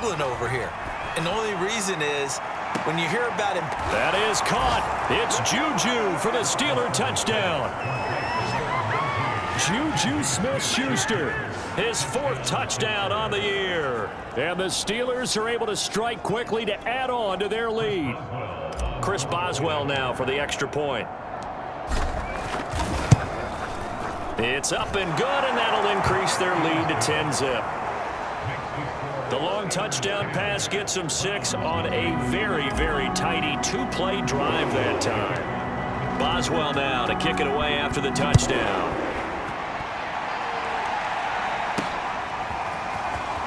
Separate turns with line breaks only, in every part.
struggling over here. And the only reason is when you hear about him.
That is caught. It's Juju for the Steeler touchdown. Juju Smith-Schuster, his 4th touchdown on the year. And the Steelers are able to strike quickly to add on to their lead. Chris Boswell now for the extra point. It's up and good, and that'll increase their lead to 10-zip. The long touchdown pass gets them 6 on a very, very tidy 2-play drive that time. Boswell now to kick it away after the touchdown.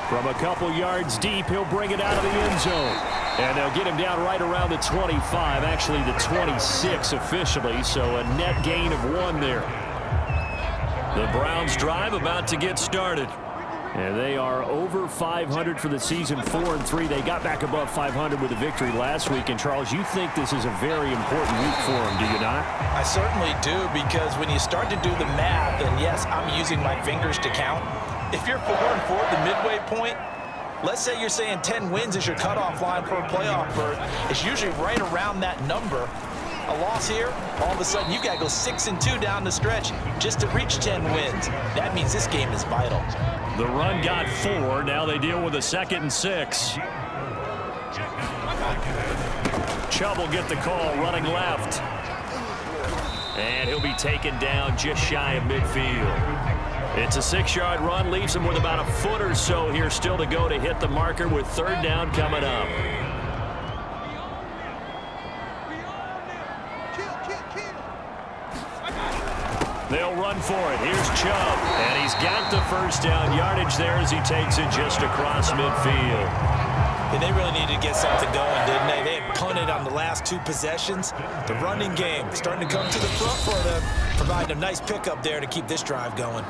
From a couple yards deep, he'll bring it out of the end zone. And they'll get him down right around the 25, actually the 26 officially, so a net gain of 1 there. The Browns drive about to get started. And they are over 500 for the season, 4-3. They got back above 500 with a victory last week. And, Charles, you think this is a very important week for them, do you not?
I certainly do, because when you start to do the math, and yes, I'm using my fingers to count. If you're 4-4 at the midway point, let's say you're saying 10 wins is your cutoff line for a playoff berth. It's usually right around that number. A loss here, all of a sudden you got to go 6-2 down the stretch just to reach 10 wins. That means this game is vital.
The run got 4. Now they deal with a 2nd and 6. Chubb will get the call running left. And he'll be taken down just shy of midfield. It's a 6-yard run, leaves him with about a foot or so here still to go to hit the marker with 3rd down coming up. They'll run for it. Here's Chubb, and he's got the 1st down yardage there as he takes it just across midfield.
And they really needed to get something going, didn't they? They had punted on the last 2 possessions. The running game starting to come to the front for them, providing a nice pickup there to keep this drive going.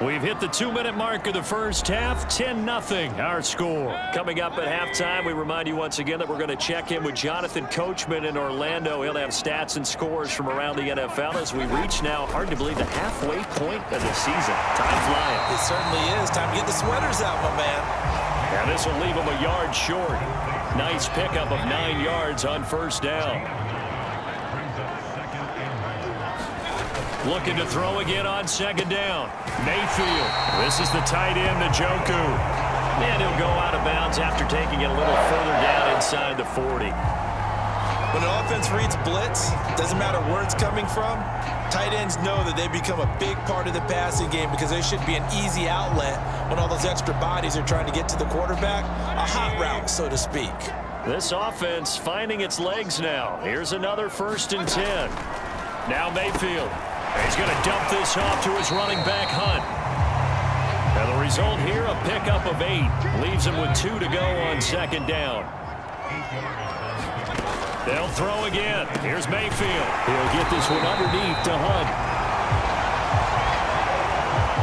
We've hit the 2-minute mark of the first half. 10-0 our score. Coming up at halftime, we remind you once again that we're going to check in with Jonathan Coachman in Orlando. He'll have stats and scores from around the NFL as we reach now, hard to believe, the halfway point of the season. Time flying.
It certainly is. Time to get the sweaters out, my man.
And this will leave him a yard short. Nice pickup of 9 yards on 1st down. Looking to throw again on 2nd down. Mayfield. This is the tight end, Njoku. And he'll go out of bounds after taking it a little further down inside the 40.
When an offense reads blitz, doesn't matter where it's coming from, tight ends know that they become a big part of the passing game because there should be an easy outlet when all those extra bodies are trying to get to the quarterback. A hot route, so to speak.
This offense finding its legs now. Here's another 1st and 10. Now Mayfield. He's going to dump this off to his running back, Hunt. And the result here, a pickup of 8. Leaves him with 2 to go on 2nd down. They'll throw again. Here's Mayfield. He'll get this one underneath to Hunt.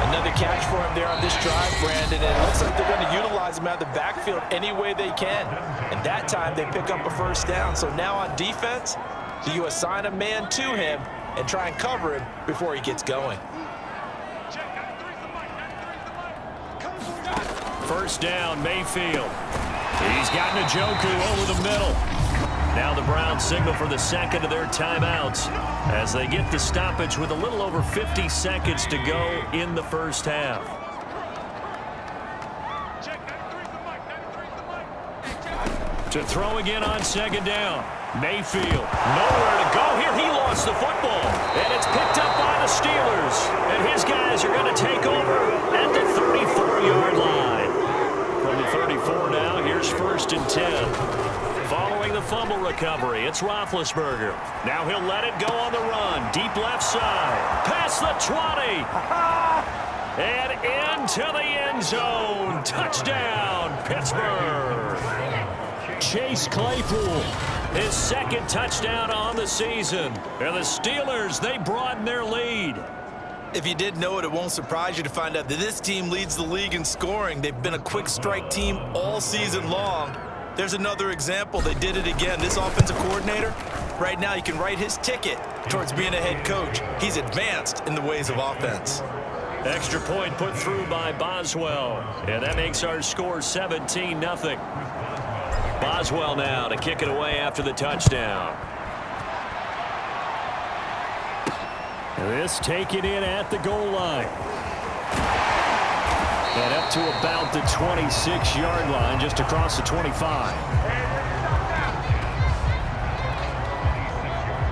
Another catch for him there on this drive, Brandon. And it looks like they're going to utilize him out of the backfield any way they can. And that time they pick up a 1st down. So now on defense, do you assign a man to him and try and cover him before he gets going?
1st down, Mayfield. He's got Njoku over the middle. Now the Browns signal for the 2nd of their timeouts as they get the stoppage with a little over 50 seconds to go in the 1st half. To throw again on 2nd down. Mayfield, nowhere to go here. He lost the football, and it's picked up by the Steelers. And his guys are going to take over at the 34-yard line. From the 34 now, here's 1st and 10. Following the fumble recovery, it's Roethlisberger. Now he'll let it go on the run. Deep left side. Past the 20. And into the end zone. Touchdown, Pittsburgh. Chase Claypool, his 2nd touchdown on the season. And the Steelers, they broaden their lead.
If you didn't know it, it won't surprise you to find out that this team leads the league in scoring. They've been a quick strike team all season long. There's another example. They did it again. This offensive coordinator, right now, you can write his ticket towards being a head coach. He's advanced in the ways of offense.
Extra point put through by Boswell. And that makes our score 17-0. Boswell now to kick it away after the touchdown. This taken in at the goal line. And up to about the 26-yard line, just across the 25.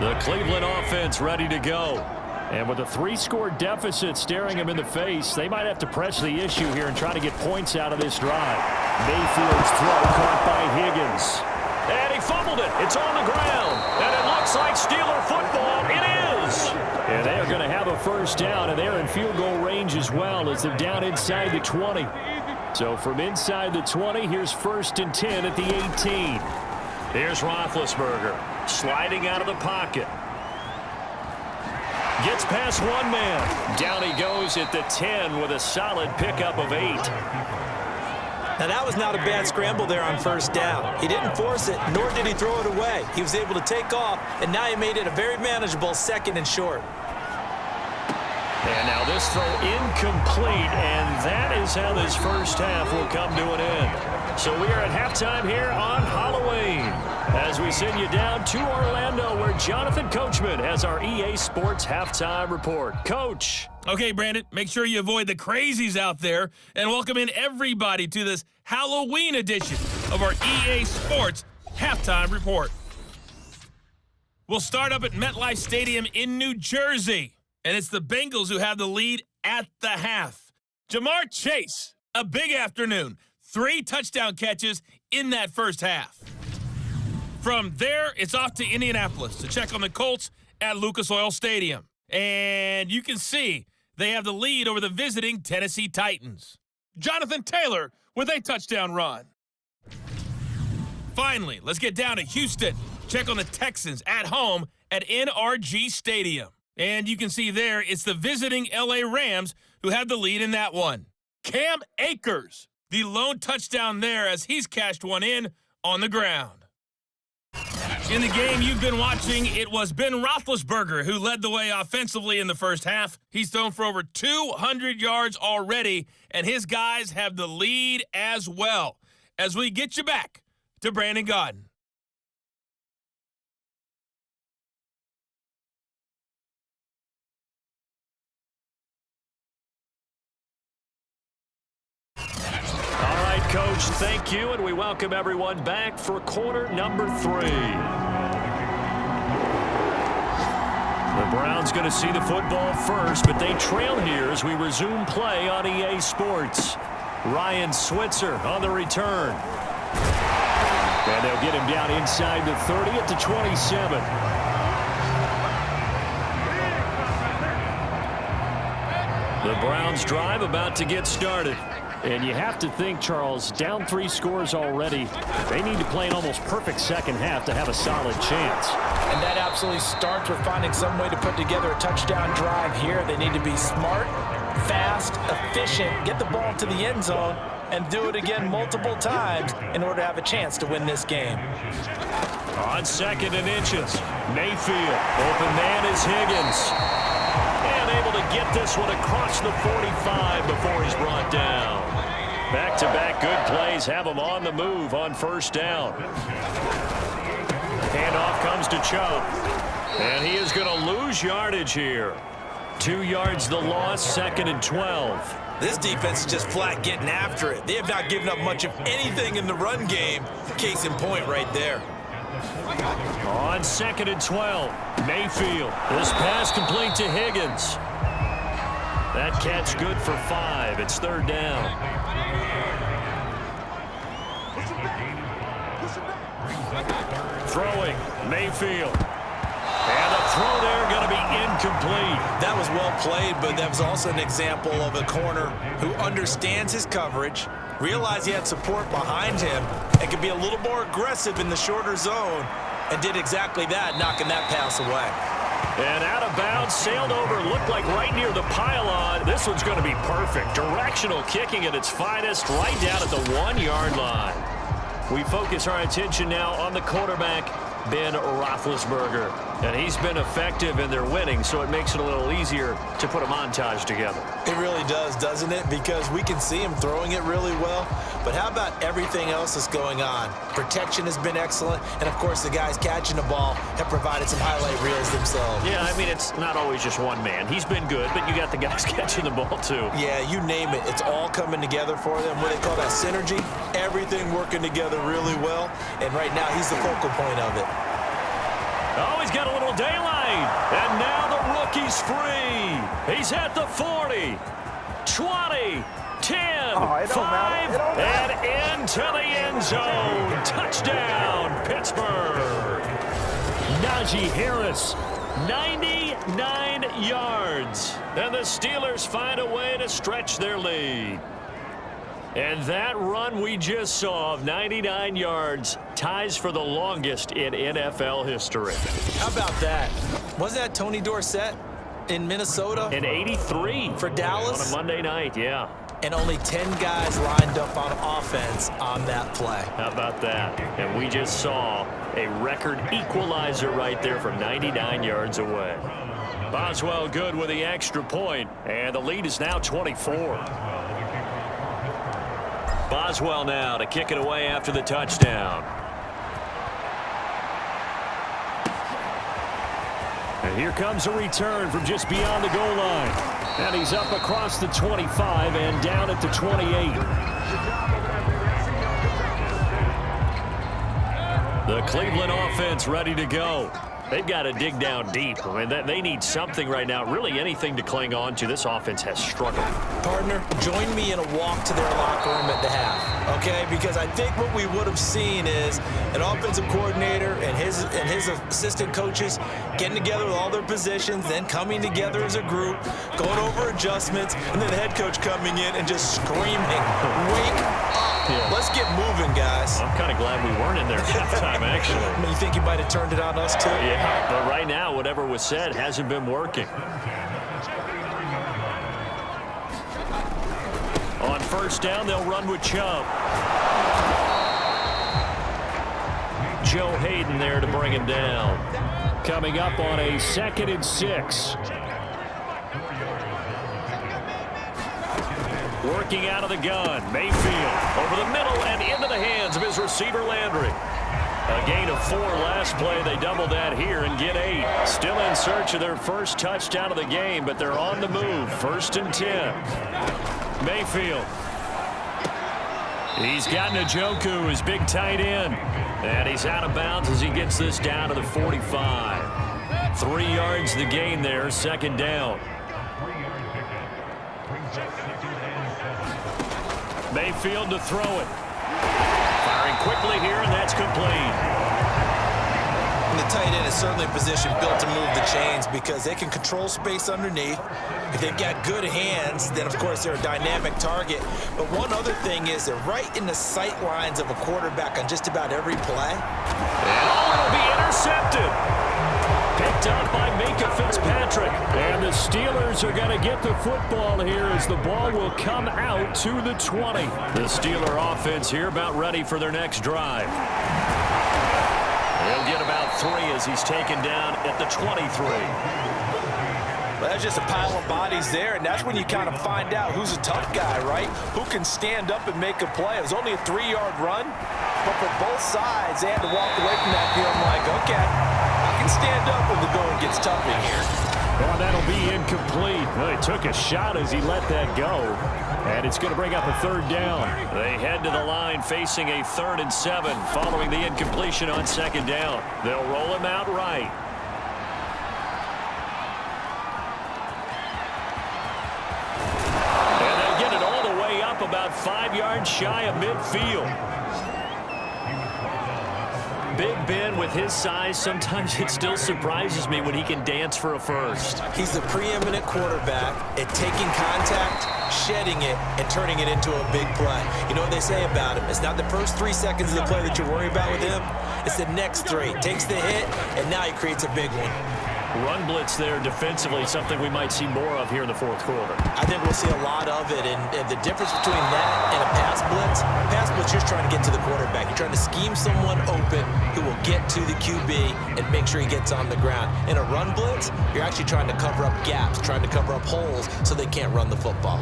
The Cleveland offense ready to go. And with a 3-score deficit staring them in the face, they might have to press the issue here and try to get points out of this drive. Mayfield's throw caught by Higgins. And he fumbled it. It's on the ground. And it looks like Steeler football. It is. And they are going to have a first down, and they're in field goal range as well as they're down inside the 20. So from inside the 20, here's 1st and 10 at the 18. Here's Roethlisberger sliding out of the pocket. Gets past one man. Down he goes at the 10 with a solid pickup of 8.
Now, that was not a bad scramble there on 1st down. He didn't force it, nor did he throw it away. He was able to take off, and now he made it a very manageable 2nd and short.
And now this throw incomplete, and that is how this first half will come to an end. So we are at halftime here on Halloween as we send you down to Orlando where Jonathan Coachman has our EA Sports Halftime Report. Coach.
Okay, Brandon, make sure you avoid the crazies out there and welcome in everybody to this Halloween edition of our EA Sports Halftime Report. We'll start up at MetLife Stadium in New Jersey, and it's the Bengals who have the lead at the half. Jamar Chase, a big afternoon, 3 touchdown catches in that first half. From there, it's off to Indianapolis to check on the Colts at Lucas Oil Stadium. And you can see they have the lead over the visiting Tennessee Titans. Jonathan Taylor with a touchdown run. Finally, let's get down to Houston. Check on the Texans at home at NRG Stadium. And you can see there it's the visiting LA Rams who have the lead in that one. Cam Akers, the lone touchdown there as he's cashed one in on the ground. In the game you've been watching, it was Benroethlisberger who led the way offensively in the first half. He's thrown for over 200 yards already, and his guys have the lead as well. As we get you back to Brandon Gaudin.
Coach, thank you, and we welcome everyone back for quarter number 3. The Browns going to see the football first, but they trail here as we resume play on EA Sports. Ryan Switzer on the return. And they'll get him down inside the 30 at the 27. The Browns drive about to get started. And you have to think, Charles, down 3 scores already. They need to play an almost perfect second half to have a solid chance.
And that absolutely starts with finding some way to put together a touchdown drive here. They need to be smart, fast, efficient, get the ball to the end zone, and do it again multiple times in order to have a chance to win this game.
On 2nd and inches, Mayfield. Open man is Higgins. And able to get this one across the 45 before he's brought down. Back-to-back good plays have him on the move on 1st down. Handoff comes to Chubb. And he is going to lose yardage here. 2 yards the loss, 2nd and 12.
This defense is just flat getting after it. They have not given up much of anything in the run game. Case in point right there.
On 2nd and 12, Mayfield. This pass complete to Higgins. That catch good for 5. It's 3rd down. Throwing, Mayfield. And the throw there going to be incomplete.
That was well played, but that was also an example of a corner who understands his coverage, realized he had support behind him, and could be a little more aggressive in the shorter zone, and did exactly that, knocking that pass away.
And out of bounds, sailed over, looked like right near the pylon. This one's going to be perfect. Directional kicking at its finest, right down at the 1-yard line. We focus our attention now on the quarterback, Ben Roethlisberger. And he's been effective in their winning, so it makes it a little easier to put a montage together.
It really does, doesn't it? Because we can see him throwing it really well. But how about everything else that's going on? Protection has been excellent. And, of course, the guys catching the ball have provided some highlight reels themselves.
Yeah, I mean, it's not always just one man. He's been good, but you got the guys catching the ball, too.
Yeah, you name it. It's all coming together for them. What they call that synergy. Everything working together really well. And right now, he's the focal point of it.
Oh, he's got a little daylight. And now the rookie's free. He's at the 40, 20, 10, 5, and into the end zone. Touchdown, Pittsburgh. Najee Harris, 99 yards. And the Steelers find a way to stretch their lead. And that run we just saw of 99 yards ties for the longest in NFL history.
How about that? Wasn't that Tony Dorsett in Minnesota?
In 83.
For Dallas?
On a Monday night, yeah.
And only 10 guys lined up on offense on that play.
How about that? And we just saw a record equalizer right there from 99 yards away. Boswell good with the extra point, and the lead is now 24. Boswell now to kick it away after the touchdown. And here comes a return from just beyond the goal line. And he's up across the 25 and down at the 28. The Cleveland offense ready to go. They've got to dig down deep. I mean, they need something right now, really anything to cling on to. This offense has struggled.
Partner, join me in a walk to their locker room at the half, okay? Because I think what we would have seen is an offensive coordinator and his assistant coaches getting together with all their positions, then coming together as a group, going over adjustments, and then the head coach coming in and just screaming, "Wake up! Yeah. Let's get moving, guys."
I'm kind of glad we weren't in there at halftime, actually.
I mean, you think you might have turned it on us, too?
Yeah, but right now, whatever was said hasn't been working. On first down, they'll run with Chubb. Joe Hayden there to bring him down. Coming up on a 2nd and 6. Working out of the gun. Mayfield over the middle and into the hands of his receiver Landry. A gain of 4 last play. They double that here and get 8. Still in search of their first touchdown of the game, but they're on the move. 1st and 10. Mayfield. He's got Njoku, his big tight end. And he's out of bounds as he gets this down to the 45. 3 yards the gain there, 2nd down. Mayfield to throw it. Firing quickly here, and that's complete.
And the tight end is certainly a position built to move the chains because they can control space underneath. If they've got good hands, then, of course, they're a dynamic target. But one other thing is they're right in the sight lines of a quarterback on just about every play.
And it'll be intercepted. Picked up by Minka Fitzpatrick. And the Steelers are going to get the football here as the ball will come out to the 20. The Steeler offense here about ready for their next drive. He'll get about 3 as he's taken down at the 23.
Well, that's just a pile of bodies there, and that's when you kind of find out who's a tough guy, right? Who can stand up and make a play. It was only a 3-yard run, but for both sides, they had to walk away from that feeling like, okay, I can stand up when the going gets tough in here.
Well, that'll be incomplete. Well, he took a shot as he let that go, and it's going to bring up a 3rd down. They head to the line facing a 3rd and 7 following the incompletion on 2nd down. They'll roll him out right. About 5 yards shy of midfield. Big Ben with his size, sometimes it still surprises me when he can dance for a first.
He's the preeminent quarterback at taking contact, shedding it, and turning it into a big play. You know what they say about him? It's not the first 3 seconds of the play that you worry about with him. It's the next 3. Takes the hit, and now he creates a big one.
Run blitz there defensively, something we might see more of here in the fourth quarter.
I think we'll see a lot of it, and the difference between that and a pass blitz, you're trying to get to the quarterback. You're trying to scheme someone open who will get to the QB and make sure he gets on the ground. In a run blitz, you're actually trying to cover up gaps, trying to cover up holes so they can't run the football.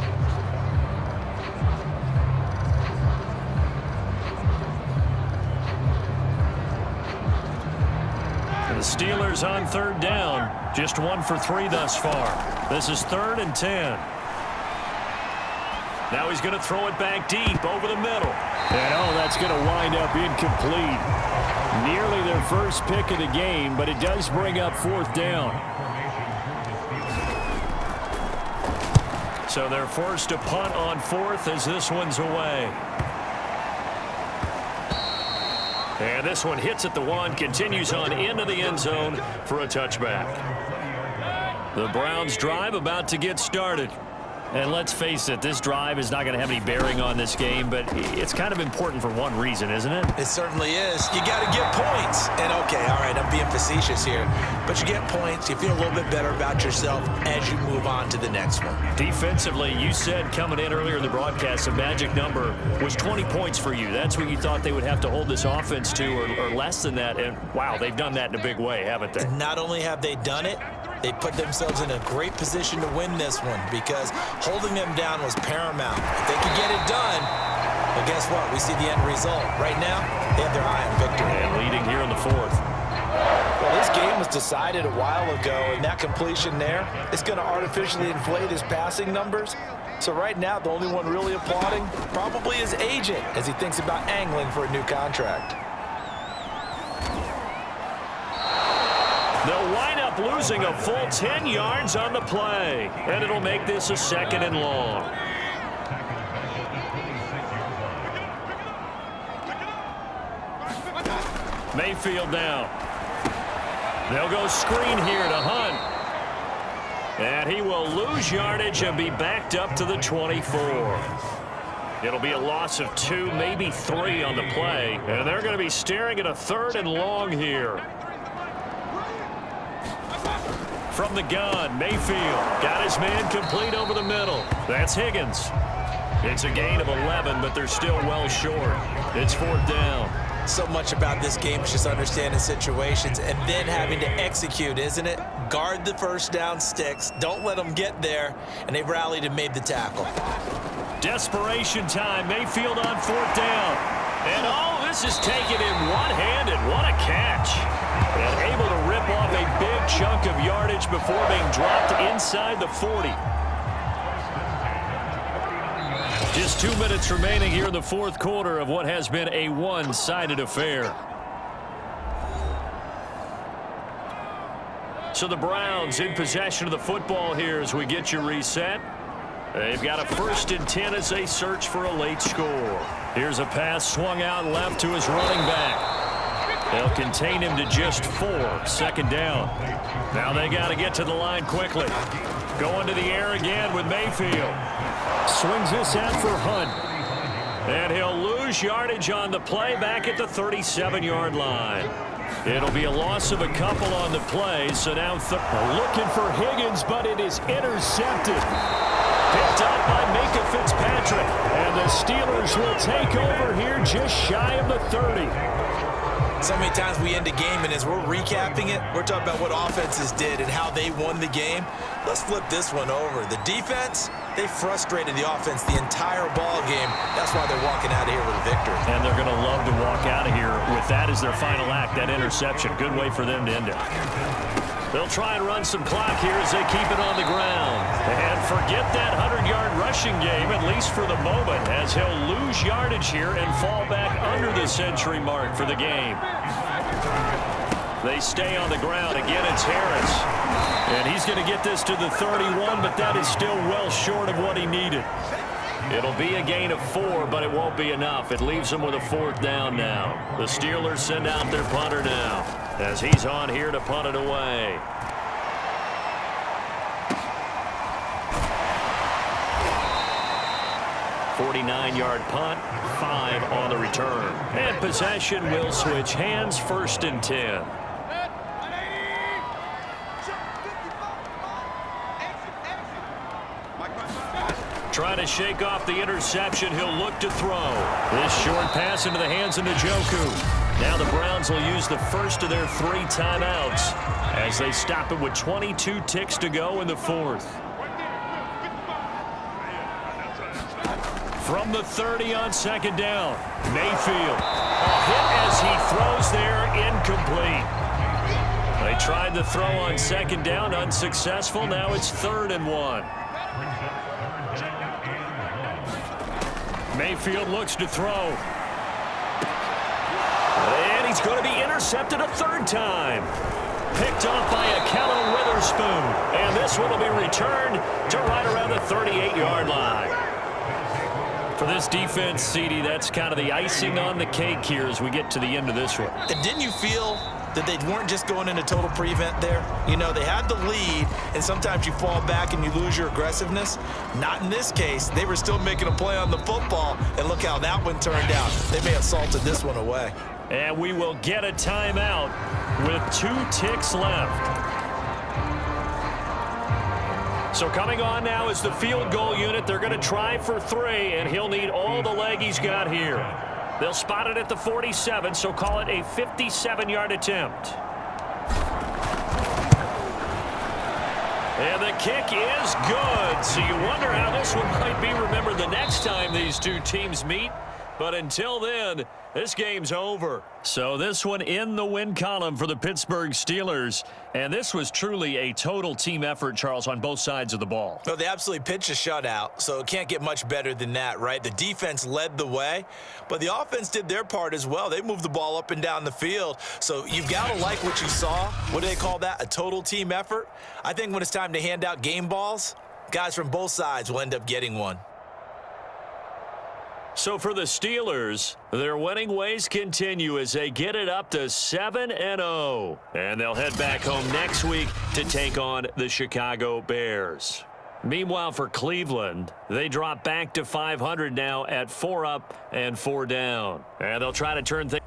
The Steelers on third down, just 1 for 3 thus far. This is 3rd and 10. Now he's going to throw it back deep over the middle. And that's going to wind up incomplete. Nearly their first pick of the game, but it does bring up 4th down. So they're forced to punt on 4th as this one's away. And this one hits at the 1, continues on into the end zone for a touchback. The Browns drive about to get started. And let's face it, this drive is not going to have any bearing on this game, but it's kind of important for one reason, isn't it?
It certainly is. You got to get points. And okay, all right, I'm being facetious here, but you get points, you feel a little bit better about yourself as you move on to the next one.
Defensively, you said coming in earlier in the broadcast, the magic number was 20 points for you. That's what you thought they would have to hold this offense to, or less than that. And wow, they've done that in a big way, haven't they?
And not only have they done it, they put themselves in a great position to win this one because holding them down was paramount. If they could get it done, well, guess what? We see the end result. Right now, they have their eye on victory.
And leading here in the 4th.
Well, this game was decided a while ago, and that completion there is going to artificially inflate his passing numbers. So right now, the only one really applauding probably his agent as he thinks about angling for a new contract.
They'll wind up losing a full 10 yards on the play, and it'll make this a 2nd and long. Mayfield down. They'll go screen here to Hunt. And he will lose yardage and be backed up to the 24. It'll be a loss of 2, maybe 3 on the play, and they're going to be staring at a 3rd and long here. From the gun, Mayfield got his man complete over the middle. That's Higgins. It's a gain of 11, but they're still well short. It's 4th down.
So much about this game is just understanding situations and then having to execute, isn't it? Guard the first down sticks. Don't let them get there. And they rallied and made the tackle.
Desperation time. Mayfield on 4th down. And this is taken in one-handed. What a catch. And able to rip off a big chunk of yardage before being dropped inside the 40. Just 2 minutes remaining here in the 4th quarter of what has been a one-sided affair. So the Browns in possession of the football here as we get you reset. They've got a 1st and 10 as they search for a late score. Here's a pass swung out left to his running back. They'll contain him to just 4. 2nd down. Now they got to get to the line quickly. Going to the air again with Mayfield. Swings this out for Hunt. And he'll lose yardage on the play back at the 37-yard line. It'll be a loss of a couple on the play, so now looking for Higgins, but it is intercepted. Picked up by Minka Fitzpatrick. And the Steelers will take over here just shy of the 30.
So many times we end a game, and as we're recapping it, we're talking about what offenses did and how they won the game. Let's flip this one over. The defense, they frustrated the offense the entire ball game. That's why they're walking out of here with a victory.
And they're going to love to walk out of here with that as their final act, that interception. Good way for them to end it. They'll try and run some clock here as they keep it on the ground. And forget that 100-yard rushing game, at least for the moment, as he'll lose yardage here and fall back under the century mark for the game. They stay on the ground. Again, it's Harris. And he's going to get this to the 31, but that is still well short of what he needed. It'll be a gain of 4, but it won't be enough. It leaves them with a 4th down now. The Steelers send out their punter now as he's on here to punt it away. .49-yard punt, 5 on the return. And possession will switch hands, 1st and 10. Trying to shake off the interception. He'll look to throw. This short pass into the hands of Njoku. Now the Browns will use the first of their 3 timeouts as they stop it with 22 ticks to go in the 4th. From the 30 on 2nd down, Mayfield. A hit as he throws there, incomplete. They tried the throw on 2nd down, unsuccessful. Now it's 3rd and 1. Mayfield looks to throw. And he's going to be intercepted a 3rd time. Picked off by Akello Witherspoon. And this one will be returned to right around the 38-yard line. For this defense, CD, that's kind of the icing on the cake here as we get to the end of this one.
And didn't you feel that they weren't just going into total prevent there? You know, they had the lead, and sometimes you fall back and you lose your aggressiveness. Not in this case. They were still making a play on the football, and look how that one turned out. They may have salted this one away.
And we will get a timeout with 2 ticks left. So coming on now is the field goal unit. They're going to try for 3, and he'll need all the leg he's got here. They'll spot it at the 47, so call it a 57-yard attempt. And the kick is good. So you wonder how this one might be remembered the next time these 2 teams meet. But until then, this game's over. So this one in the win column for the Pittsburgh Steelers. And this was truly a total team effort, Charles, on both sides of the ball.
No, they absolutely pitched a shutout, so it can't get much better than that, right? The defense led the way, but the offense did their part as well. They moved the ball up and down the field. So you've got to like what you saw. What do they call that? A total team effort? I think when it's time to hand out game balls, guys from both sides will end up getting one.
So for the Steelers, their winning ways continue as they get it up to 7-0. And they'll head back home next week to take on the Chicago Bears. Meanwhile, for Cleveland, they drop back to 500 now at 4 up and 4 down. And they'll try to turn things.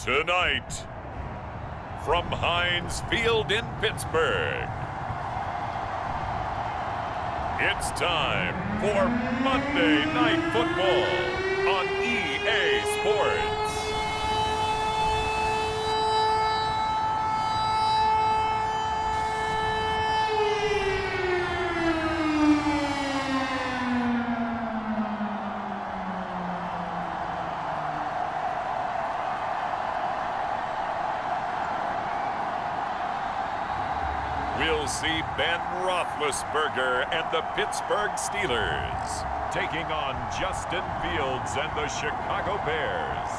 Tonight, from Heinz Field in Pittsburgh, it's time for Monday Night Football on EA Sports. We'll see Benroethlisberger and the Pittsburgh Steelers taking on Justin Fields and the Chicago Bears.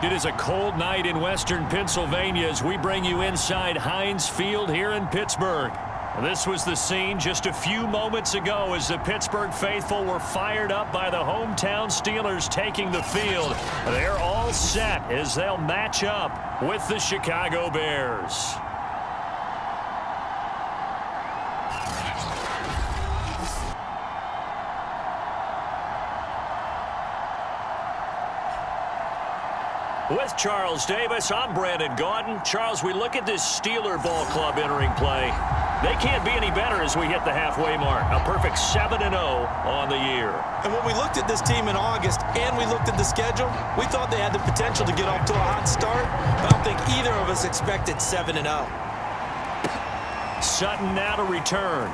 It is a cold night in western Pennsylvania as we bring you inside Heinz Field here in Pittsburgh. This was the scene just a few moments ago as the Pittsburgh faithful were fired up by the hometown Steelers taking the field. They're all set as they'll match up with the Chicago Bears. With Charles Davis, I'm Brandon Gaudin. Charles, we look at this Steeler ball club entering play. They can't be any better as we hit the halfway mark. A perfect 7-0 on the year.
And when we looked at this team in August and we looked at the schedule, we thought they had the potential to get off to a hot start, but I don't think either of us expected 7-0.
Sutton now to return.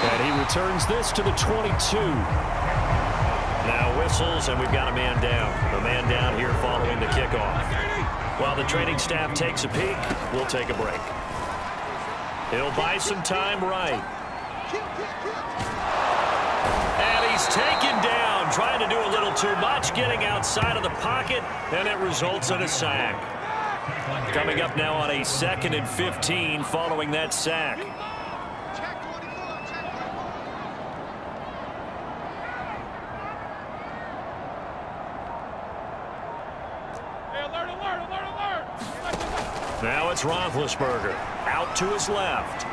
And he returns this to the 22. Now whistles, and we've got a man down. A man down here following the kickoff. While the training staff takes a peek, we'll take a break. He'll buy some time right. And he's taken down, trying to do a little too much, getting outside of the pocket, and it results in a sack. Coming up now on a 2nd and 15 following that sack. Now it's Roethlisberger out to his left.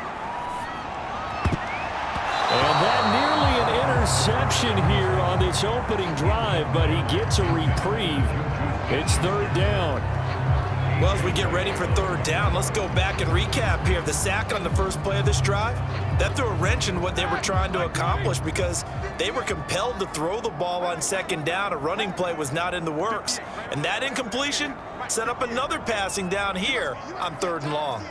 And that nearly an interception here on this opening drive, but he gets a reprieve. It's 3rd down.
Well, as we get ready for 3rd down, let's go back and recap here. The sack on the first play of this drive, that threw a wrench in what they were trying to accomplish because they were compelled to throw the ball on 2nd down. A running play was not in the works. And that incompletion set up another passing down here on 3rd and long.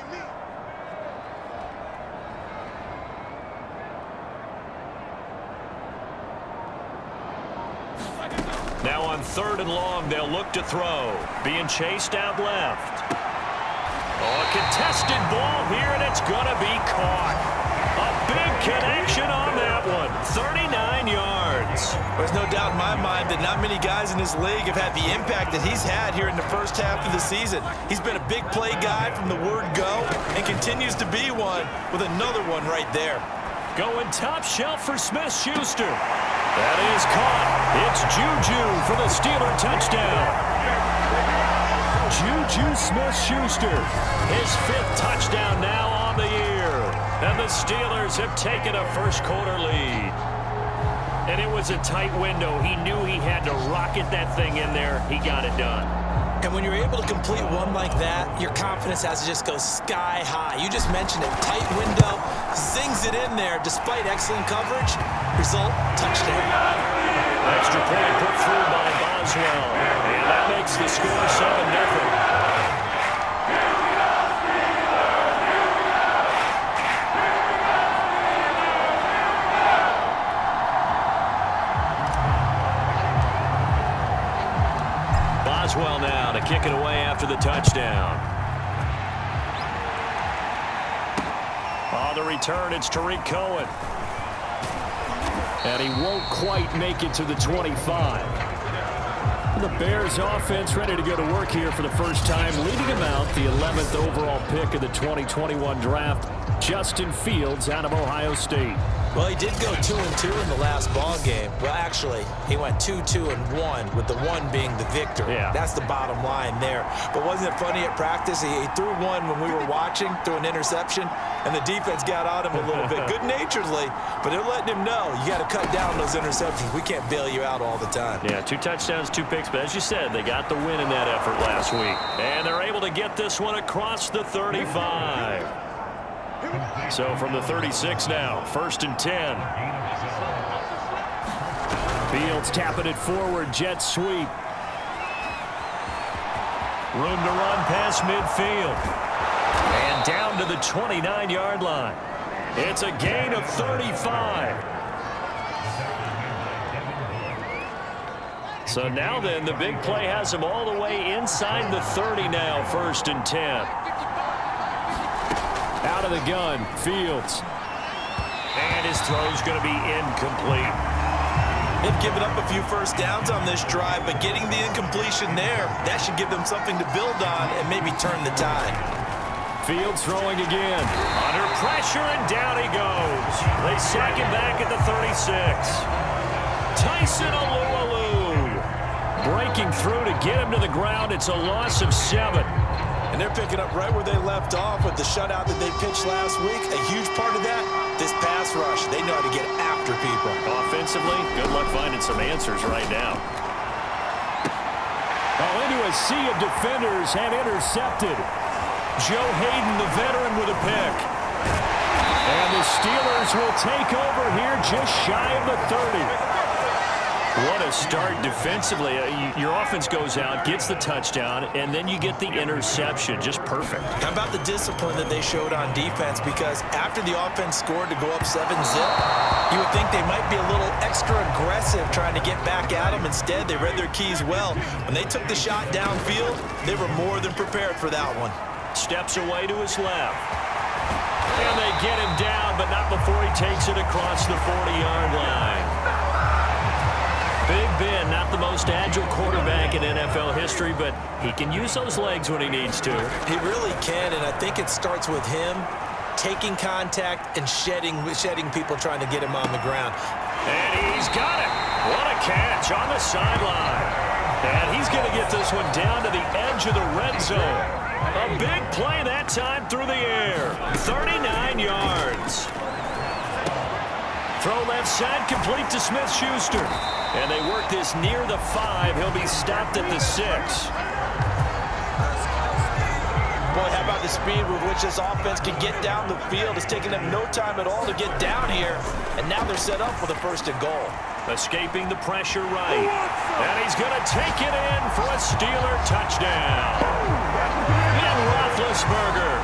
Now on 3rd and long, they'll look to throw. Being chased out left. Oh, a contested ball here, and it's going to be caught. A big connection on that one. 39 yards.
There's no doubt in my mind that not many guys in this league have had the impact that he's had here in the first half of the season. He's been a big play guy from the word go and continues to be one with another one right there.
Going top shelf for Smith-Schuster. That is caught. It's Juju for the Steeler touchdown. Juju Smith-Schuster, his 5th touchdown now on the year. And the Steelers have taken a first-quarter lead. And it was a tight window. He knew he had to rocket that thing in there. He got it done.
And when you're able to complete one like that, your confidence has to just go sky high. You just mentioned it. Tight window, zings it in there despite excellent coverage. Result, touchdown.
Extra point put through by Boswell. And that makes the score 7-0. Boswell now to kick it away after the touchdown. On the return, it's Tariq Cohen. And he won't quite make it to the 25. The Bears offense ready to go to work here for the first time, leading them out the 11th overall pick of the 2021 draft, Justin Fields out of Ohio State.
Well, he did go 2-2 in the last ball game. Well, actually, he went 2-2-1, with the 1 being the victory.
Yeah.
That's the bottom line there. But wasn't it funny at practice? He threw one when we were watching, threw an interception, and the defense got on him a little bit, good-naturedly. But they're letting him know, you got to cut down those interceptions. We can't bail you out all the time.
Yeah, 2 touchdowns, 2 picks. But as you said, they got the win in that effort last week. And they're able to get this one across the 35. So from the 36 now, 1st and 10. Fields tapping it forward, jet sweep. Room to run past midfield. And down to the 29-yard line. It's a gain of 35. So now then, the big play has him all the way inside the 30 now, 1st and 10. Out of the gun, Fields. And his throw's going to be incomplete.
They've given up a few first downs on this drive, but getting the incompletion there, that should give them something to build on and maybe turn the tide.
Fields throwing again. Under pressure, and down he goes. They sack him back at the 36. Tyson Alualu breaking through to get him to the ground. It's a loss of 7.
And they're picking up right where they left off with the shutout that they pitched last week. A huge part of that, this pass rush. They know how to get after people.
Offensively, good luck finding some answers right now. Oh, into a sea of defenders and intercepted. Joe Hayden, the veteran, with a pick. And the Steelers will take over here just shy of the 30. What a start defensively. Your offense goes out, gets the touchdown, and then you get the interception. Just perfect.
How about the discipline that they showed on defense? Because after the offense scored to go up 7-0, you would think they might be a little extra aggressive trying to get back at them. Instead, they read their keys well. When they took the shot downfield, they were more than prepared for that one.
Steps away to his left. And they get him down, but not before he takes it across the 40-yard line. Big Ben, not the most agile quarterback in NFL history, but he can use those legs when he needs to.
He really can, and I think it starts with him taking contact and shedding people trying to get him on the ground.
And he's got it. What a catch on the sideline. And he's going to get this one down to the edge of the red zone. A big play that time through the air. 39 yards. Throw left side, complete to Smith-Schuster. And they work this near the 5. He'll be stopped at the 6.
Boy, how about the speed with which this offense can get down the field? It's taking them no time at all to get down here. And now they're set up for the 1st and goal.
Escaping the pressure right. And he's going to take it in for a Steeler touchdown. Benroethlisberger,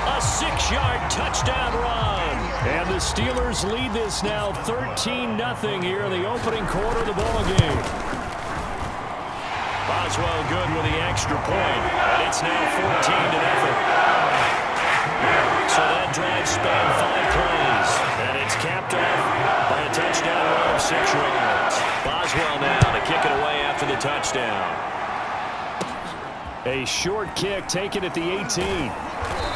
a 6-yard touchdown run. And the Steelers lead this now 13-0 here in the opening quarter of the ballgame. Boswell good with the extra point. And it's now 14-0. So that drive spanned 5 plays. And it's capped off by a touchdown run of 6 yards. Boswell now to kick it away after the touchdown. A short kick taken at the 18.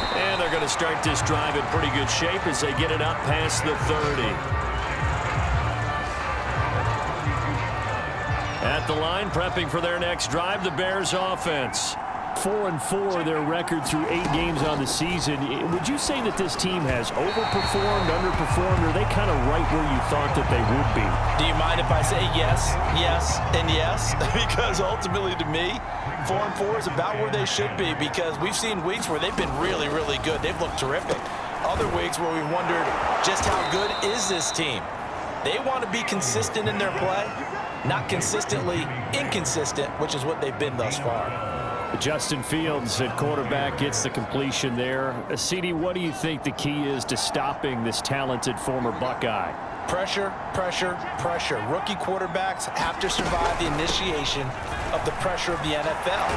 And they're going to start this drive in pretty good shape as they get it up past the 30. At the line, prepping for their next drive, the Bears offense. 4-4 their record through 8 games on the season. Would you say that this team has overperformed, underperformed, or are they kind of right where you thought that they would be?
Do you mind if I say yes, yes, and yes? Because ultimately to me, 4-4 is about where they should be, because we've seen weeks where they've been really, really good. They've looked terrific. Other weeks where we wondered just how good is this team. They want to be consistent in their play, not consistently inconsistent, which is what they've been thus far.
Justin Fields at quarterback gets the completion there. CD, what do you think the key is to stopping this talented former Buckeye?
Pressure, pressure, pressure. Rookie quarterbacks have to survive the initiation of the pressure of the NFL.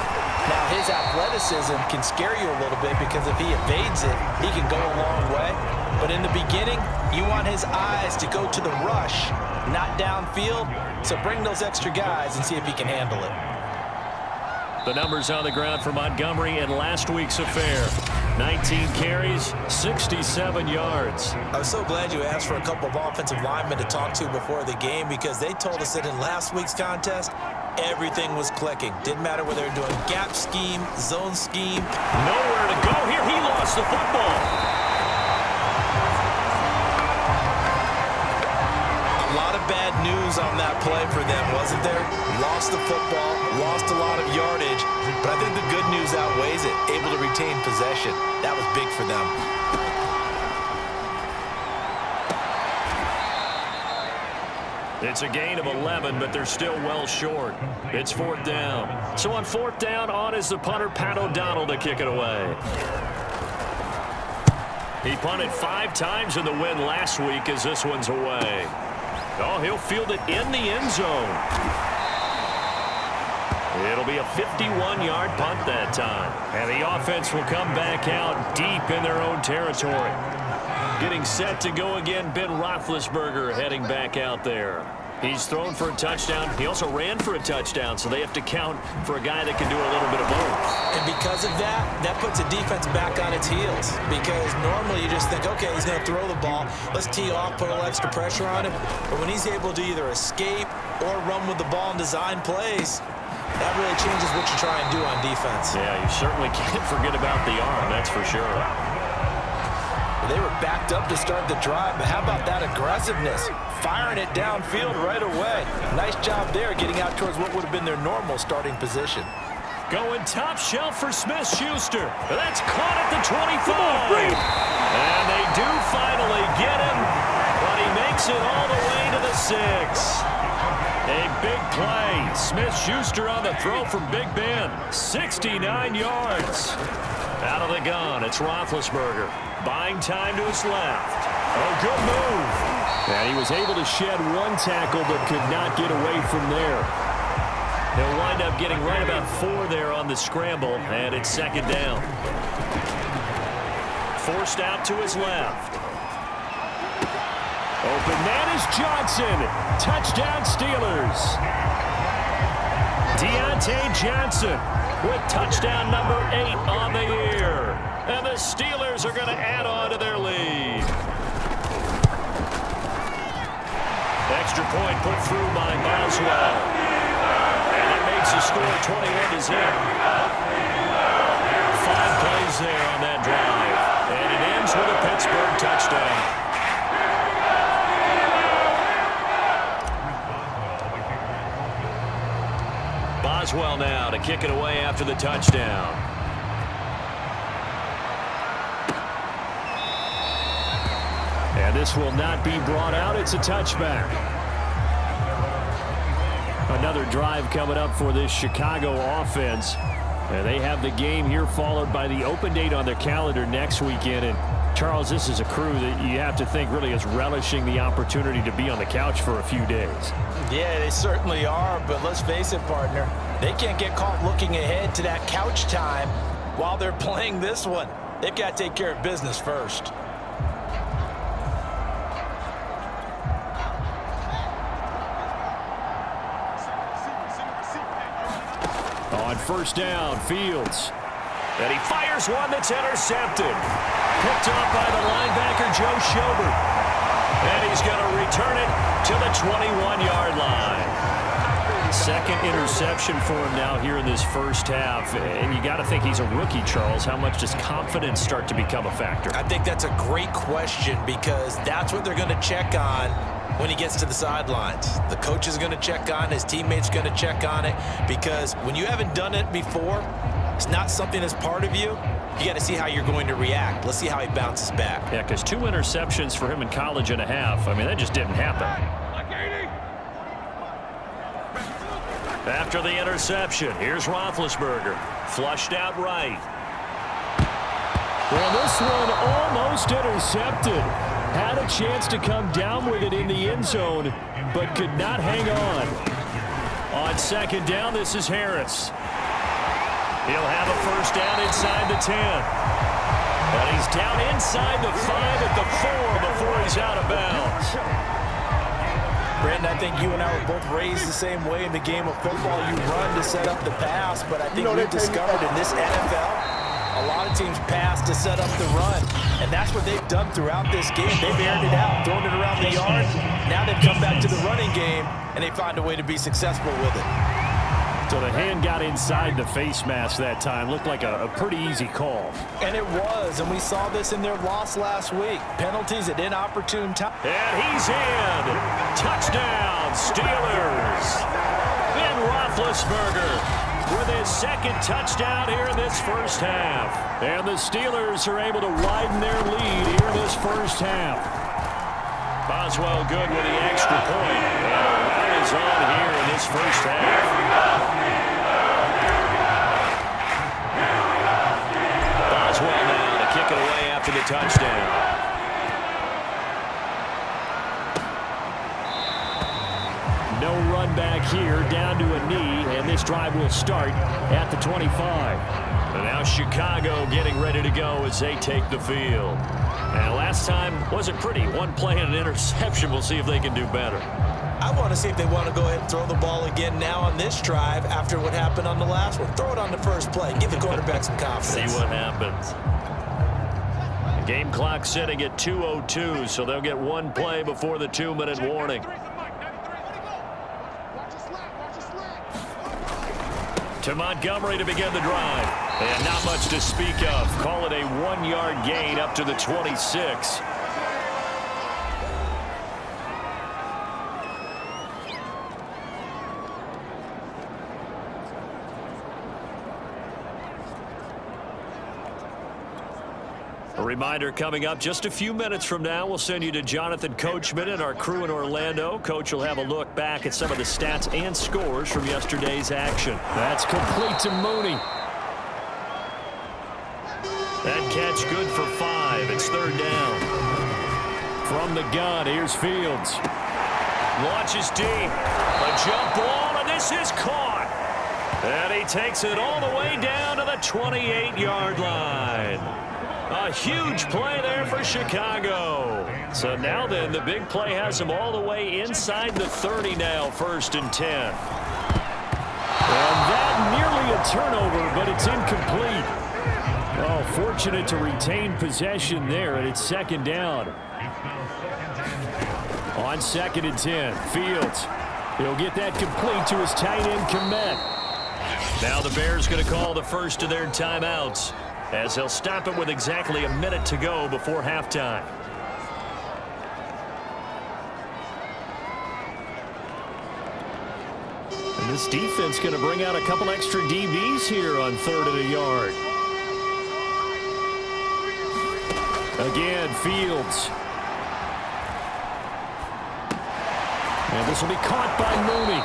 Now, his athleticism can scare you a little bit because if he evades it, he can go a long way. But in the beginning, you want his eyes to go to the rush, not downfield. So bring those extra guys and see if he can handle it.
The numbers on the ground for Montgomery in last week's affair. 19 carries, 67 yards.
I was so glad you asked for a couple of offensive linemen to talk to before the game, because they told us that in last week's contest, everything was clicking. Didn't matter whether they were doing gap scheme, zone scheme.
Nowhere to go here. He lost the football.
A lot of bad news on that play for them, wasn't there? Lost the football, lost a lot of yardage, but I think the good news outweighs it. Able to retain possession. That was big for them.
It's a gain of 11, but they're still well short. It's 4th down. So on 4th down, on is the punter, Pat O'Donnell, to kick it away. He punted 5 times in the win last week as this one's away. Oh, he'll field it in the end zone. It'll be a 51-yard punt that time. And the offense will come back out deep in their own territory. Getting set to go again, Benroethlisberger heading back out there. He's thrown for a touchdown. He also ran for a touchdown, so they have to count for a guy that can do a little bit of both.
And because of that, that puts a defense back on its heels. Because normally you just think, okay, he's going to throw the ball. Let's tee off, put a little extra pressure on him. But when he's able to either escape or run with the ball and design plays, that really changes what you try and do on defense.
Yeah, you certainly can't forget about the arm, that's for sure.
They were backed up to start the drive, but how about that aggressiveness? Firing it downfield right away. Nice job there getting out towards what would have been their normal starting position.
Going top shelf for Smith-Schuster. That's caught at the 25. And they do finally get him, but he makes it all the way to the 6. A big play. Smith-Schuster on the throw from Big Ben. 69 yards. Out of the gun, it's Roethlisberger. Buying time to his left. Oh, good move. And he was able to shed one tackle but could not get away from there. He'll wind up getting right about 4 there on the scramble, and it's second down. Forced out to his left. Open man is Johnson. Touchdown Steelers. Deontay Johnson with touchdown number 8 on the year. And the Steelers are going to add on to their lead. Extra point put through by Boswell. And it makes the score 21-0. 5 plays there on that drive. And it ends with a Pittsburgh touchdown. Boswell now to kick it away after the touchdown. And this will not be brought out. It's a touchback. Another drive coming up for this Chicago offense. And they have the game here followed by the open date on their calendar next weekend. And Charles, this is a crew that you have to think really is relishing the opportunity to be on the couch for a few days.
Yeah, they certainly are, but let's face it, partner. They can't get caught looking ahead to that couch time while they're playing this one. They've got to take care of business first.
On first down, Fields. And he fires one that's intercepted. Picked off by the linebacker, Joe Schobert. And he's going to return it to the 21-yard line. Second interception for him now here in this first half. And you got to think he's a rookie, Charles. How much does confidence start to become a factor?
I think that's a great question because that's what they're going to check on when he gets to the sidelines. The coach is going to check on it. His teammates going to check on it because when you haven't done it before, it's not something that's part of you. You got to see how you're going to react. Let's see how he bounces back.
Yeah, because 2 interceptions for him in college and a half. I mean, that just didn't happen. After the interception, here's Roethlisberger. Flushed out right. Well, this one almost intercepted. Had a chance to come down with it in the end zone, but could not hang on. On second down, this is Harris. He'll have a first down inside the 10. And he's down inside the 5 at the 4 before he's out of bounds.
Brandon, I think you and I were both raised the same way in the game of football. You run to set up the pass, but I think we've discovered in this NFL, a lot of teams pass to set up the run, and that's what they've done throughout this game. They've aired it out, thrown it around the yard. Now they've come back to the running game, and they find a way to be successful with it.
So the hand got inside the face mask that time. Looked like a pretty easy call.
And it was, and we saw this in their loss last week. Penalties at inopportune time.
And he's in. Touchdown, Steelers. Ben Roethlisberger with his second touchdown here in this first half. And the Steelers are able to widen their lead here in this first half. Boswell good with the extra point. And a run is on here in this first half. Boswell now to kick it away after the touchdown. no run back here, down to a knee, and this drive will start at the 25. And now Chicago getting ready to go as they take the field. And last time wasn't pretty. One play and an interception. We'll see if they can do better.
I want to see if they want to go ahead and throw the ball again now on this drive after what happened on the last one. Throw it on the first play. Give the quarterback some confidence.
See what happens. The game clock sitting at 2:02, so they'll get one play before the 2-minute warning. To Montgomery to begin the drive. And not much to speak of. Call it a 1-yard gain up to the 26. A reminder coming up just a few minutes from now, we'll send you to Jonathan Coachman and our crew in Orlando. Coach will have a look back at some of the stats and scores from yesterday's action. That's complete to Mooney. That catch good for 5. It's 3rd down. From the gun, here's Fields. Launches deep. A jump ball, and this is caught. And he takes it all the way down to the 28-yard line. A huge play there for Chicago. So now then, the big play has him all the way inside the 30 now, 1st and 10. And that nearly a turnover, but it's incomplete. Oh, fortunate to retain possession there, and it's 2nd down. On 2nd and 10, Fields. He'll get that complete to his tight end, Kmet. Now the Bears going to call the first of their timeouts, as they'll stop it with exactly a minute to go before halftime. And this defense going to bring out a couple extra DBs here on 3rd and a yard. Again, Fields. And this will be caught by Mooney.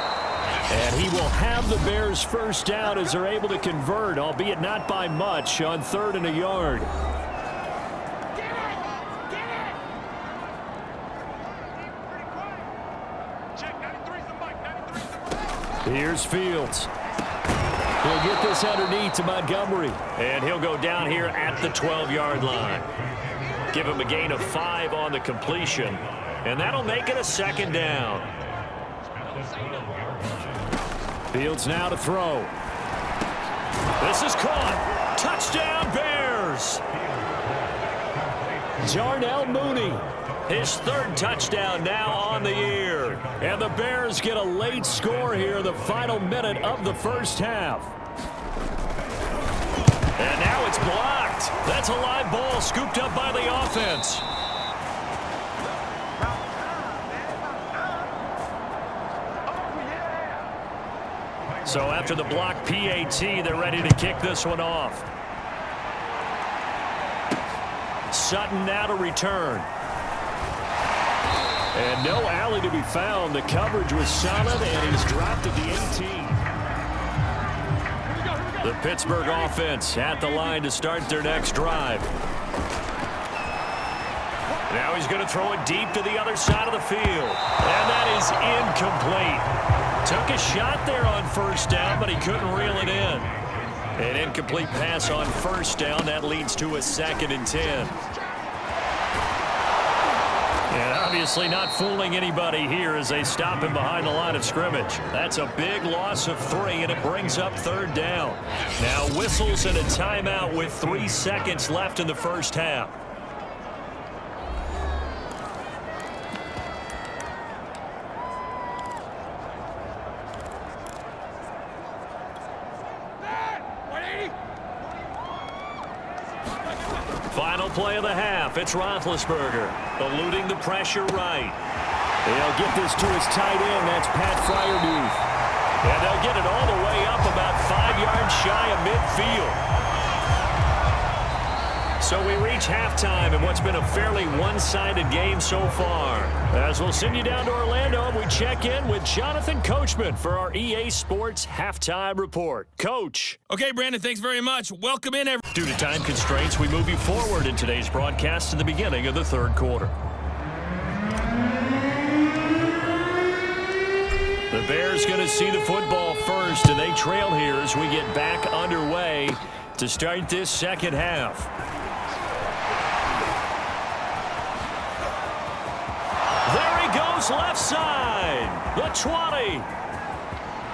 And he will have the Bears first down as they're able to convert, albeit not by much, on 3rd and a yard. Here's Fields. He'll get this underneath to Montgomery. And he'll go down here at the 12-yard line. Give him a gain of 5 on the completion. And that'll make it a 2nd down. Fields now to throw. This is caught. Touchdown, Bears. Darnell Mooney. His 3rd touchdown now on the year. And the Bears get a late score here in the final minute of the first half. And now it's blocked. That's a live ball scooped up by the offense. So after the block PAT, they're ready to kick this one off. Sutton now to return. And no alley to be found. The coverage was solid, and he's dropped at the 18. The Pittsburgh offense at the line to start their next drive. Now he's going to throw it deep to the other side of the field. And that is incomplete. Took a shot there on 1st down, but he couldn't reel it in. An incomplete pass on 1st down. That leads to a 2nd and 10. And obviously not fooling anybody here as they stop him behind the line of scrimmage. That's a big loss of 3, and it brings up 3rd down. Now whistles and a timeout with 3 seconds left in the first half. Final play of the half. It's Roethlisberger eluding the pressure right. They'll get this to his tight end. That's Pat Freiermuth. And they'll get it all the way up about 5 yards shy of midfield. So we reach halftime in what's been a fairly one-sided game so far. As we'll send you down to Orlando, and we check in with Jonathan Coachman for our EA Sports Halftime Report. Coach.
Okay, Brandon, thanks very much. Welcome in, everyone.
Due to time constraints, we move you forward in today's broadcast to the beginning of the 3rd quarter. The Bears going to see the football first, and they trail here as we get back underway to start this second half. There he goes left side, the 20.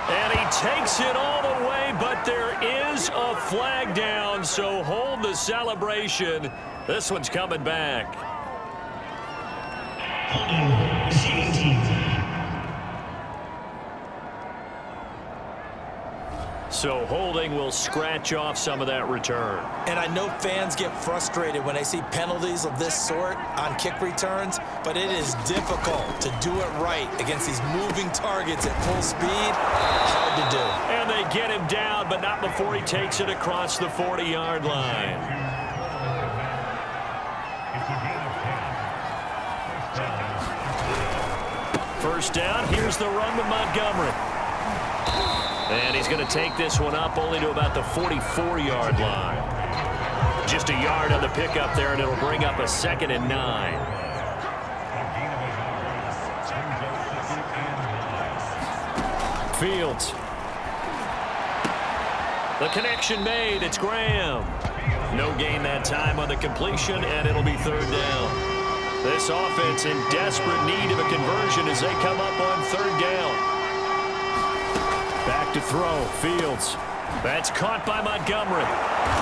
And he takes it all the way, but there is a flag down, so hold the celebration. This one's coming back. So holding will scratch off some of that return.
And I know fans get frustrated when they see penalties of this sort on kick returns, but it is difficult to do it right against these moving targets at full speed. Hard to do.
And they get him down, but not before he takes it across the 40-yard line. First down, here's the run with Montgomery. And he's going to take this one up only to about the 44-yard line. Just a yard on the pickup there, and it'll bring up a 2nd and 9. Fields. The connection made. It's Graham. No gain that time on the completion, and it'll be 3rd down. This offense in desperate need of a conversion as they come up on 3rd down. Back to throw. Fields. That's caught by Montgomery.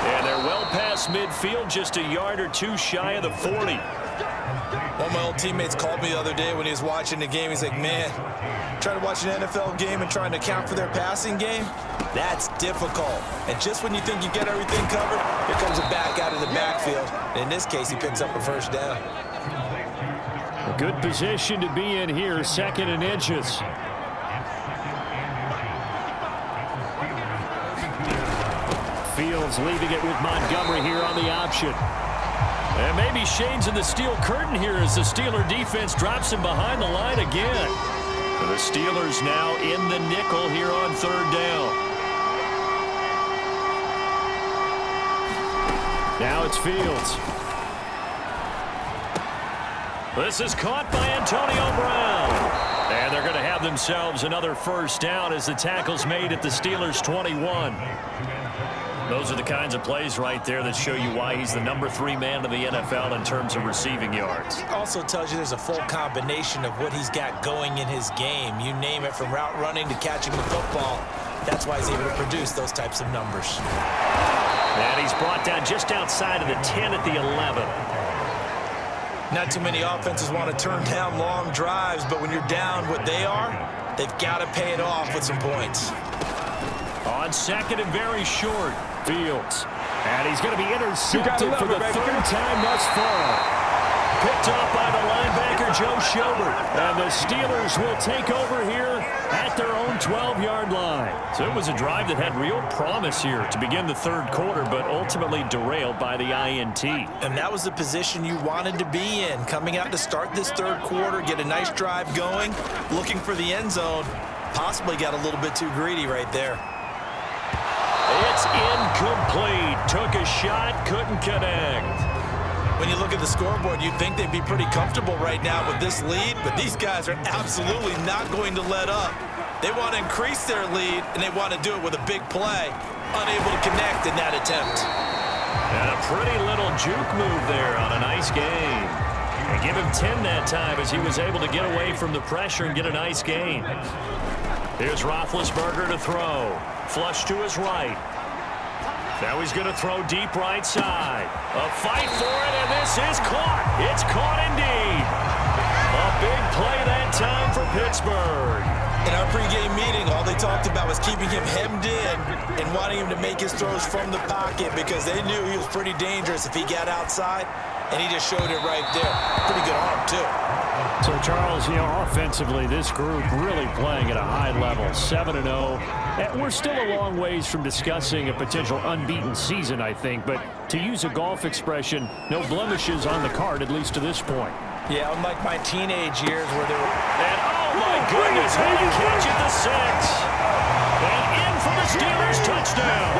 And they're well past midfield, just a yard or two shy of the 40.
One of my old teammates called me the other day when he was watching the game. He's like, man, trying to watch an NFL game and trying to account for their passing game, that's difficult. And just when you think you get everything covered, here comes a back out of the backfield. In this case, he picks up a 1st down.
A good position to be in here, 2nd and inches. Fields leaving it with Montgomery here on the option. And maybe shades in the steel curtain here as the Steeler defense drops him behind the line again. The Steelers now in the nickel here on 3rd down. Now it's Fields. This is caught by Antonio Brown. And they're going to have themselves another 1st down as the tackle's made at the Steelers' 21. Those are the kinds of plays right there that show you why he's the number 3 man in the NFL in terms of receiving yards.
Also tells you there's a full combination of what he's got going in his game. You name it, from route running to catching the football. That's why he's able to produce those types of numbers.
And he's brought down just outside of the 10 at the 11.
Not too many offenses want to turn down long drives, but when you're down what they are, they've got to pay it off with some points.
On 2nd and very short, Fields. And he's going to be intercepted for the 3rd time thus far. Picked off by the linebacker, Joe Schobert. And the Steelers will take over here at their own 12-yard line. So it was a drive that had real promise here to begin the 3rd quarter, but ultimately derailed by the INT.
And that was the position you wanted to be in, coming out to start this 3rd quarter, get a nice drive going, looking for the end zone. Possibly got a little bit too greedy right there.
It's incomplete. Took a shot, couldn't connect.
When you look at the scoreboard, you'd think they'd be pretty comfortable right now with this lead, but these guys are absolutely not going to let up. They want to increase their lead, and they want to do it with a big play. Unable to connect in that attempt.
And a pretty little juke move there on a nice gain. And give him 10 that time as he was able to get away from the pressure and get a nice gain. Here's Roethlisberger to throw. Flush to his right. Now he's going to throw deep right side. A fight for it, and this is caught. It's caught indeed. A big play that time for Pittsburgh.
In our pregame meeting, all they talked about was keeping him hemmed in and wanting him to make his throws from the pocket because they knew he was pretty dangerous if he got outside, and he just showed it right there. Pretty good arm, too.
So, Charles, offensively, this group really playing at a high level, 7-0. And we're still a long ways from discussing a potential unbeaten season, I think. But to use a golf expression, no blemishes on the card, at least to this point.
Yeah, unlike my teenage years where they were...
And, oh, my goodness, what a catch at the 6. And in for the Steelers touchdown.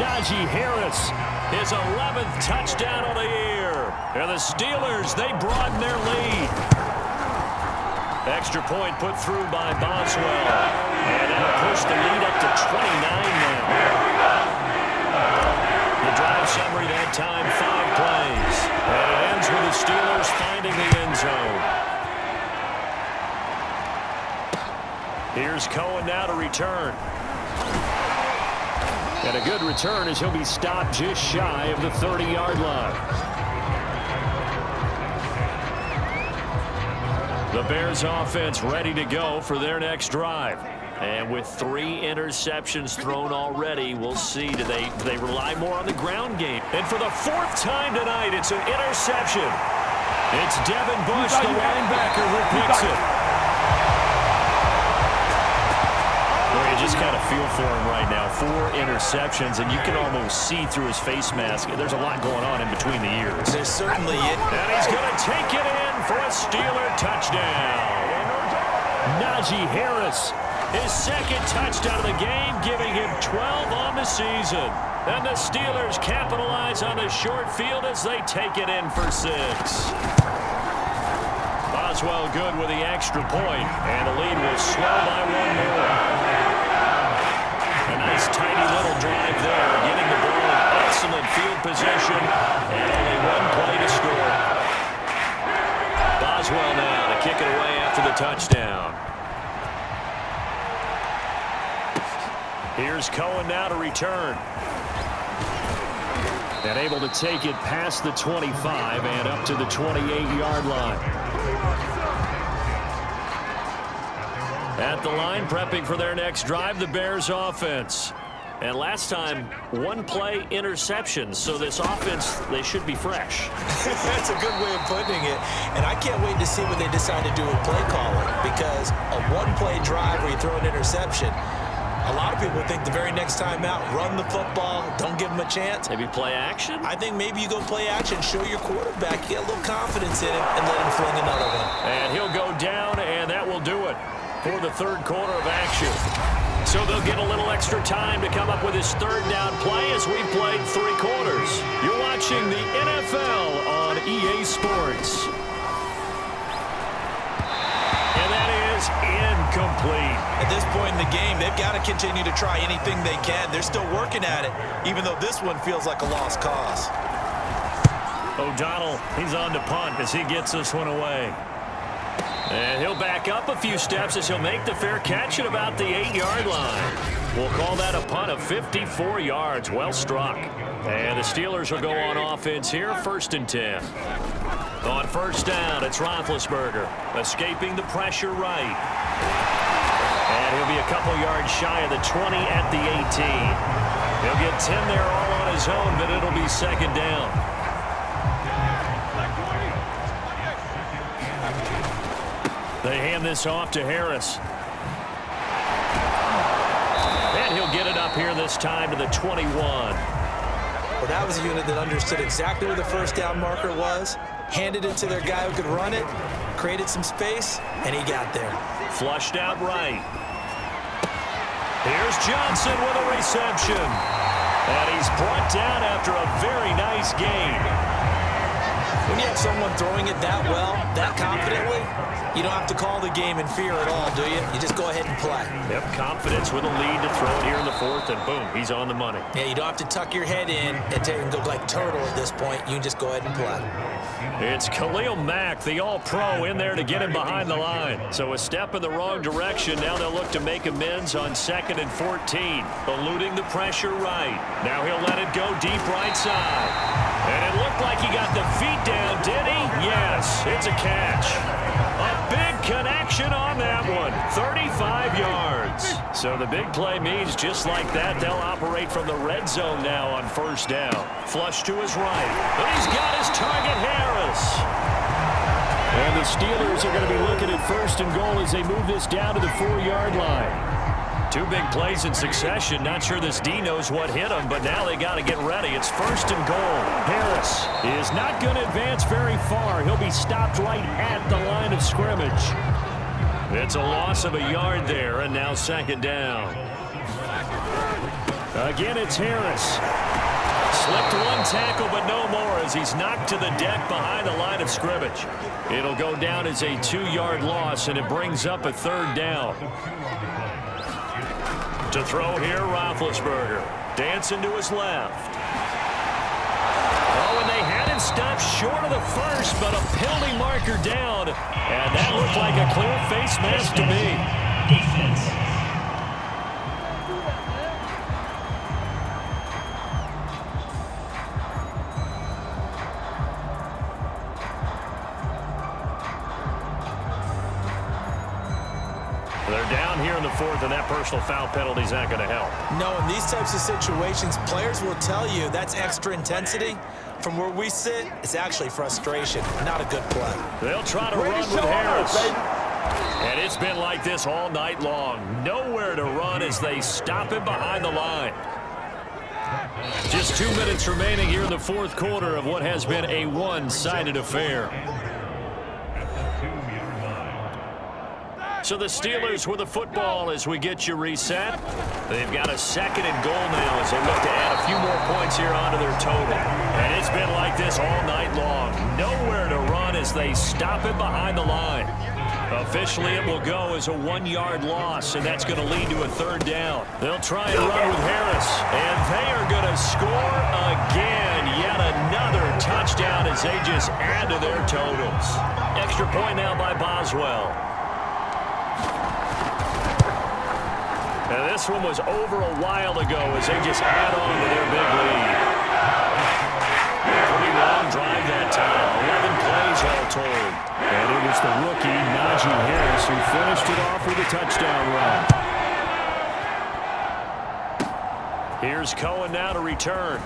Najee Harris, his 11th touchdown of the year. And the Steelers, they broaden their lead. Extra point put through by Boswell. And that'll push the lead up to 29 now. The drive summary that time, 5 plays. And it ends with the Steelers finding the end zone. Here's Cohen now to return. And a good return as he'll be stopped just shy of the 30-yard line. The Bears offense ready to go for their next drive. And with 3 interceptions thrown already, we'll see, do they rely more on the ground game? And for the 4th time tonight, it's an interception. It's Devin Bush, the linebacker, who picks it. Well, you just kind of feel for him right now. 4 interceptions, and you can almost see through his face mask. There's a lot going on in between the ears.
There's certainly it.
And he's going to take it in for a Steeler touchdown. Najee Harris, his 2nd touchdown of the game, giving him 12 on the season. And the Steelers capitalize on the short field as they take it in for 6. Boswell good with the extra point, and the lead will swell by 1 more. A nice tiny little drive there, getting the ball in excellent field position, and only 1 play to score. Boswell now to kick it away after the touchdown. Here's Cohen now to return. And able to take it past the 25 and up to the 28-yard line. At the line, prepping for their next drive, the Bears offense. And last time, 1-play interceptions. So this offense, they should be fresh.
That's a good way of putting it. And I can't wait to see what they decide to do with play calling. Because a 1-play drive where you throw an interception, a lot of people think the very next time out, run the football, don't give him a chance.
Maybe play action?
I think maybe you go play action, show your quarterback, get a little confidence in him, and let him fling another one.
And he'll go down, and that will do it for the 3rd quarter of action. So they'll get a little extra time to come up with his 3rd down play as we played 3 quarters. You're watching the NFL on EA Sports. And that is incomplete.
At this point in the game, they've got to continue to try anything they can. They're still working at it, even though this one feels like a lost cause.
O'Donnell, he's on to punt as he gets this one away. And he'll back up a few steps as he'll make the fair catch at about the 8-yard line. We'll call that a punt of 54 yards. Well struck. And the Steelers will go on offense here, 1st and 10. On 1st down, it's Roethlisberger, escaping the pressure right. And he'll be a couple yards shy of the 20 at the 18. He'll get 10 there all on his own, but it'll be 2nd down. They hand this off to Harris. And he'll get it up here this time to the 21.
Well, that was a unit that understood exactly where the 1st down marker was, handed it to their guy who could run it, created some space, and he got there.
Flushed out right. Here's Johnson with a reception. And he's brought down after a very nice gain.
When you have someone throwing it that well, that confidently, you don't have to call the game in fear at all, do you? You just go ahead and play.
Yep, confidence with a lead to throw it here in the 4th, and boom, he's on the money.
Yeah, you don't have to tuck your head in and go like turtle at this point. You can just go ahead and play.
It's Khalil Mack, the all-pro, in there to get him behind the line. So a step in the wrong direction. Now they'll look to make amends on 2nd and 14, eluding the pressure right. Now he'll let it go deep right side. And it looked like he got the feet down, did he? Yes, it's a catch. A big connection on that one, 35 yards. So the big play means just like that, they'll operate from the red zone now on 1st down. Flush to his right, but he's got his target, Harris. And the Steelers are going to be looking at 1st and goal as they move this down to the 4-yard line. 2 big plays in succession. Not sure this D knows what hit him, but now they got to get ready. It's 1st and goal. Harris is not going to advance very far. He'll be stopped right at the line of scrimmage. It's a loss of a yard there, and now 2nd down. Again, it's Harris. Slipped one tackle, but no more as he's knocked to the deck behind the line of scrimmage. It'll go down as a 2-yard loss, and it brings up a 3rd down. To throw here, Roethlisberger. Dancing to his left. Oh, and they had him stopped short of the first, but a penalty marker down. And that looked like a clear face mask to me. Defense. They're down here in the 4th, and that personal foul penalty is not going to help.
No, in these types of situations, players will tell you that's extra intensity. From where we sit, it's actually frustration, not a good play.
They'll try to run with Harris. And it's been like this all night long. Nowhere to run as they stop him behind the line. Just 2 minutes remaining here in the 4th quarter of what has been a one-sided affair. So the Steelers with the football as we get you reset. They've got a 2nd and goal now as they look to add a few more points here onto their total. And it's been like this all night long. Nowhere to run as they stop it behind the line. Officially, it will go as a 1-yard loss, and that's going to lead to a 3rd down. They'll try and run with Harris, and they are going to score again. Yet another touchdown as they just add to their totals. Extra point now by Boswell. And this one was over a while ago as they just add on to their big lead. Pretty long drive that time. 11 plays all told. And it was the rookie, Najee Harris, who finished it off with a touchdown run. Here's Cohen now to return.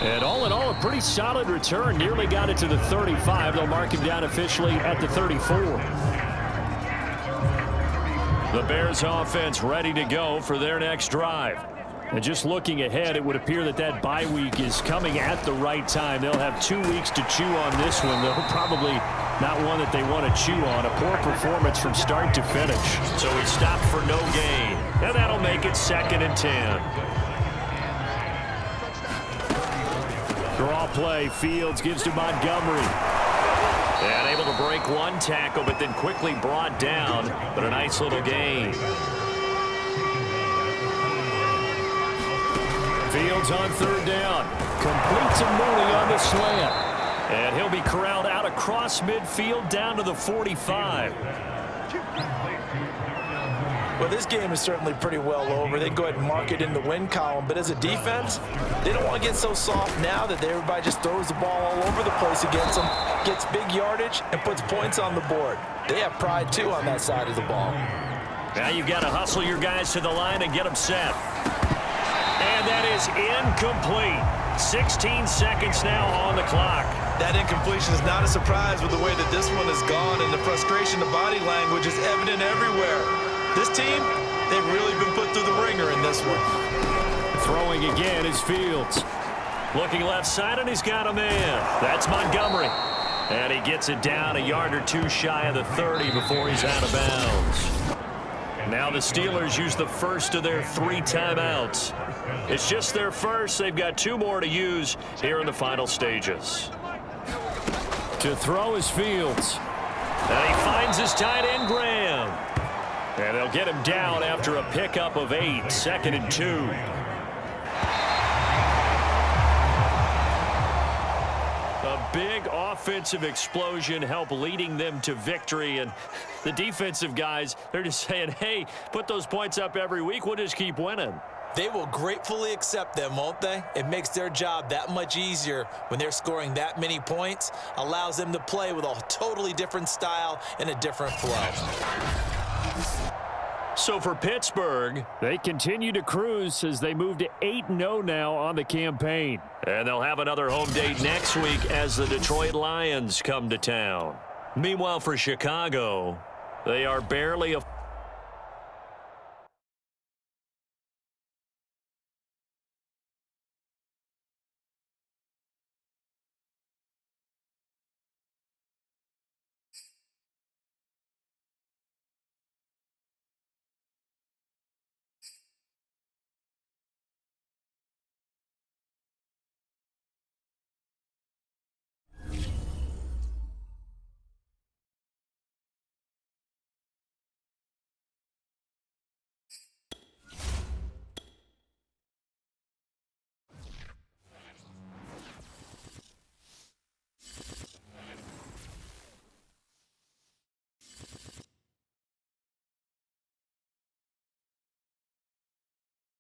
And all in all, a pretty solid return. Nearly got it to the 35. They'll mark him down officially at the 34. The Bears offense ready to go for their next drive. And just looking ahead, it would appear that that bye week is coming at the right time. They'll have 2 weeks to chew on this one, though probably not one that they want to chew on. A poor performance from start to finish. So he stopped for no gain. And that'll make it 2nd and 10. Draw play. Fields gives to Montgomery. And able to break one tackle, but then quickly brought down. But a nice little gain. Fields on 3rd down. Completes a Mooney on the slant. And he'll be corralled out across midfield down to the 45.
Well, this game is certainly pretty well over. They can go ahead and mark it in the win column. But as a defense, they don't want to get so soft now that everybody just throws the ball all over the place against them, gets big yardage, and puts points on the board. They have pride, too, on that side of the ball.
Now you've got to hustle your guys to the line and get them set. And that is incomplete. 16 seconds now on the clock.
That incompletion is not a surprise with the way that this one has gone, and the frustration, the body language is evident everywhere. This team, they've really been put through the ringer in this one.
Throwing again is Fields. Looking left side, and he's got a man. That's Montgomery. And he gets it down a yard or two shy of the 30 before he's out of bounds. Now the Steelers use the first of their 3 timeouts. It's just their first. They've got 2 more to use here in the final stages. To throw is Fields. And he finds his tight end, Graham. And they'll get him down after a pickup of 8, 2nd and 2. A big offensive explosion helped leading them to victory. And the defensive guys, they're just saying, hey, put those points up every week. We'll just keep winning.
They will gratefully accept them, won't they? It makes their job that much easier when they're scoring that many points. Allows them to play with a totally different style and a different flow.
So for Pittsburgh, they continue to cruise as they move to 8-0 now on the campaign. And they'll have another home date next week as the Detroit Lions come to town. Meanwhile, for Chicago, they are barely a